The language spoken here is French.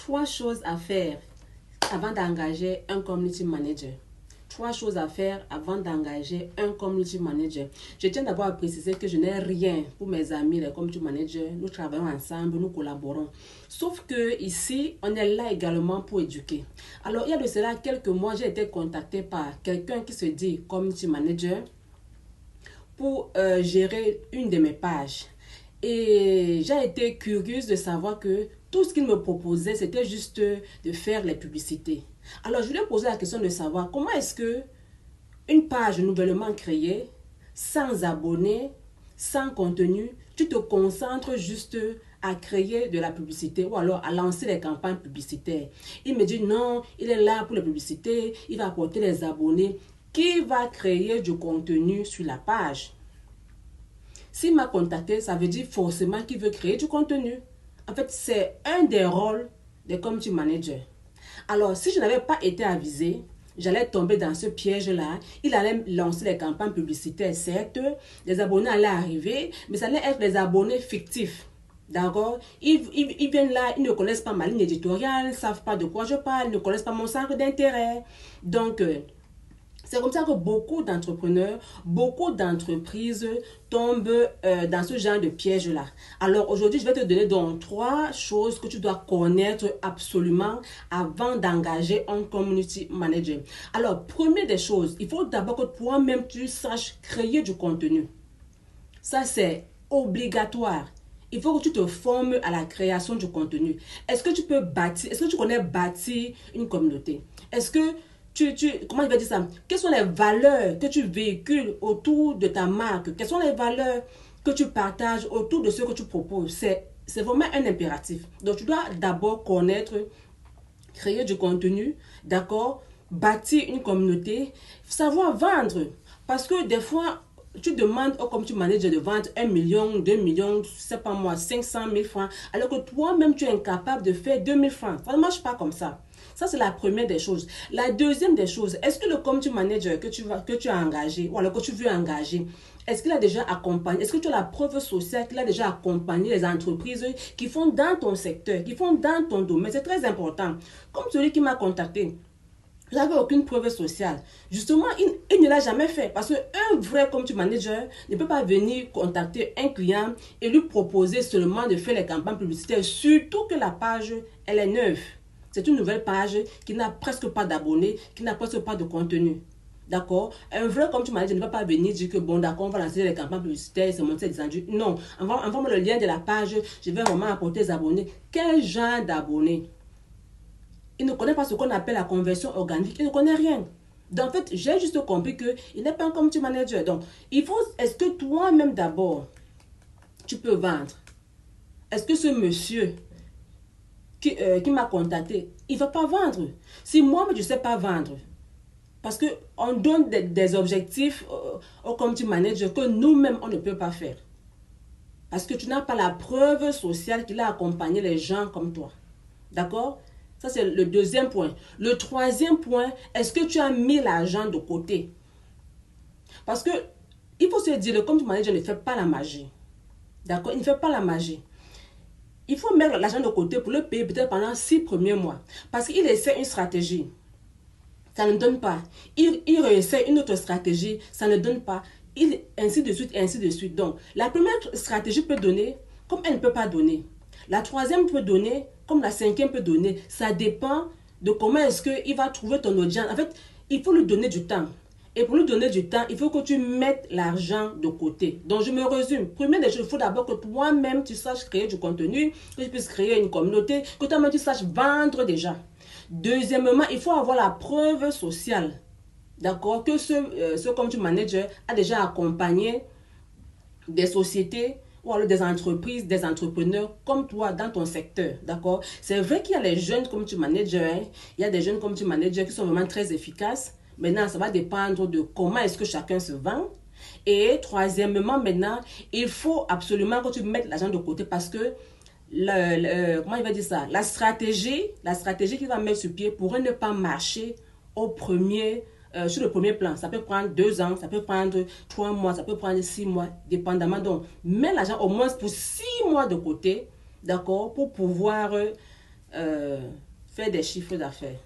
Trois choses à faire avant d'engager un community manager. Trois choses à faire avant d'engager un community manager. Je tiens d'abord à préciser que je n'ai rien pour mes amis, les community managers. Nous travaillons ensemble, nous collaborons. Sauf que ici, on est là également pour éduquer. Alors, il y a de cela quelques mois, j'ai été contactée par quelqu'un qui se dit community manager pour gérer une de mes pages. Et j'ai été curieuse de savoir que tout ce qu'il me proposait, c'était juste de faire les publicités. Alors, je lui ai posé la question de savoir comment est-ce que une page nouvellement créée, sans abonnés, sans contenu, tu te concentres juste à créer de la publicité ou alors à lancer les campagnes publicitaires. Il me dit non, il est là pour les publicités, il va apporter les abonnés. Qui va créer du contenu sur la page? S'il m'a contacté, ça veut dire forcément qu'il veut créer du contenu. En fait, c'est un des rôles des community managers. Alors, si je n'avais pas été avisée, j'allais tomber dans ce piège-là. Il allait lancer les campagnes publicitaires, certes, les abonnés allaient arriver, mais ça allait être des abonnés fictifs. D'accord? Ils viennent là, ils ne connaissent pas ma ligne éditoriale, ils ne savent pas de quoi je parle, ils ne connaissent pas mon centre d'intérêt. Donc, c'est comme ça que beaucoup d'entrepreneurs, beaucoup d'entreprises tombent dans ce genre de piège-là. Alors aujourd'hui, je vais te donner donc trois choses que tu dois connaître absolument avant d'engager un community manager. Alors, première des choses, il faut d'abord que toi-même tu saches créer du contenu. Ça, c'est obligatoire. Il faut que tu te formes à la création du contenu. Est-ce que tu peux bâtir, est-ce que tu connais bâtir une communauté? Est-ce que comment je vais dire ça? Quelles sont les valeurs que tu véhicules autour de ta marque? Quelles sont les valeurs que tu partages autour de ce que tu proposes? C'est vraiment un impératif. Donc, tu dois d'abord connaître, créer du contenu, d'accord? Bâtir une communauté, savoir vendre. Parce que des fois, tu demandes au community manager de vendre 1 million, 2 millions, je sais pas moi, 500 000 francs, alors que toi-même, tu es incapable de faire 2 000 francs. Ça ne marche pas comme ça. Ça, c'est la première des choses. La deuxième des choses, est-ce que le community manager que tu as engagé, ou alors que tu veux engager, est-ce qu'il a déjà accompagné, est-ce que tu as la preuve sociale qu'il a déjà accompagné les entreprises qui font dans ton secteur, qui font dans ton domaine? C'est très important. Comme celui qui m'a contacté. Je n'avais aucune preuve sociale. Justement, il ne l'a jamais fait. Parce qu'un vrai community manager ne peut pas venir contacter un client et lui proposer seulement de faire les campagnes publicitaires. Surtout que la page, elle est neuve. C'est une nouvelle page qui n'a presque pas d'abonnés, qui n'a presque pas de contenu. D'accord? Un vrai community manager ne va pas venir dire que bon, d'accord, on va lancer les campagnes publicitaires, c'est monter descendu. Non. Envoie-moi le lien de la page, je vais vraiment apporter des abonnés. Quel genre d'abonnés? Il ne connaît pas ce qu'on appelle la conversion organique. Il ne connaît rien. Donc, en fait, j'ai juste compris qu'il n'est pas un community manager. Donc, il faut, est-ce que toi-même d'abord, tu peux vendre? Est-ce que ce monsieur qui m'a contacté, il ne va pas vendre? Si moi-même, je ne sais pas vendre, parce qu'on donne des objectifs au community manager que nous-mêmes, on ne peut pas faire. Parce que tu n'as pas la preuve sociale qu'il a accompagné les gens comme toi. D'accord? Ça, c'est le deuxième point. Le troisième point, est-ce que tu as mis l'argent de côté? Parce que il faut se dire, le community manager ne fait pas la magie. D'accord? Il ne fait pas la magie. Il faut mettre l'argent de côté pour le payer peut-être pendant 6 premiers mois. Parce qu'il essaie une stratégie. Ça ne donne pas. Il réessaie une autre stratégie. Ça ne donne pas. Ainsi de suite, ainsi de suite. Donc, la première stratégie peut donner comme elle ne peut pas donner. La troisième peut donner comme la cinquième peut donner. Ça dépend de comment est-ce qu'il va trouver ton audience. En fait, il faut lui donner du temps. Et pour lui donner du temps, il faut que tu mettes l'argent de côté. Donc, je me résume. Première des choses, il faut d'abord que toi-même, tu saches créer du contenu, que tu puisses créer une communauté, que toi-même, tu saches vendre déjà. Deuxièmement, il faut avoir la preuve sociale. D'accord? Que ce community manager a déjà accompagné des sociétés ou alors des entreprises, des entrepreneurs comme toi dans ton secteur, d'accord? C'est vrai qu'il y a les jeunes community managers, hein? Il y a des jeunes community managers qui sont vraiment très efficaces. Maintenant, ça va dépendre de comment est-ce que chacun se vend. Et troisièmement, maintenant, il faut absolument que tu mettes l'argent de côté parce que, comment il va dire ça? La stratégie qu'il va mettre sur pied pourrait ne pas marcher sur le premier plan. Ça peut prendre 2 ans, ça peut prendre 3 mois, ça peut prendre 6 mois, dépendamment. Donc, mets l'argent au moins pour 6 mois de côté, d'accord, pour pouvoir faire des chiffres d'affaires.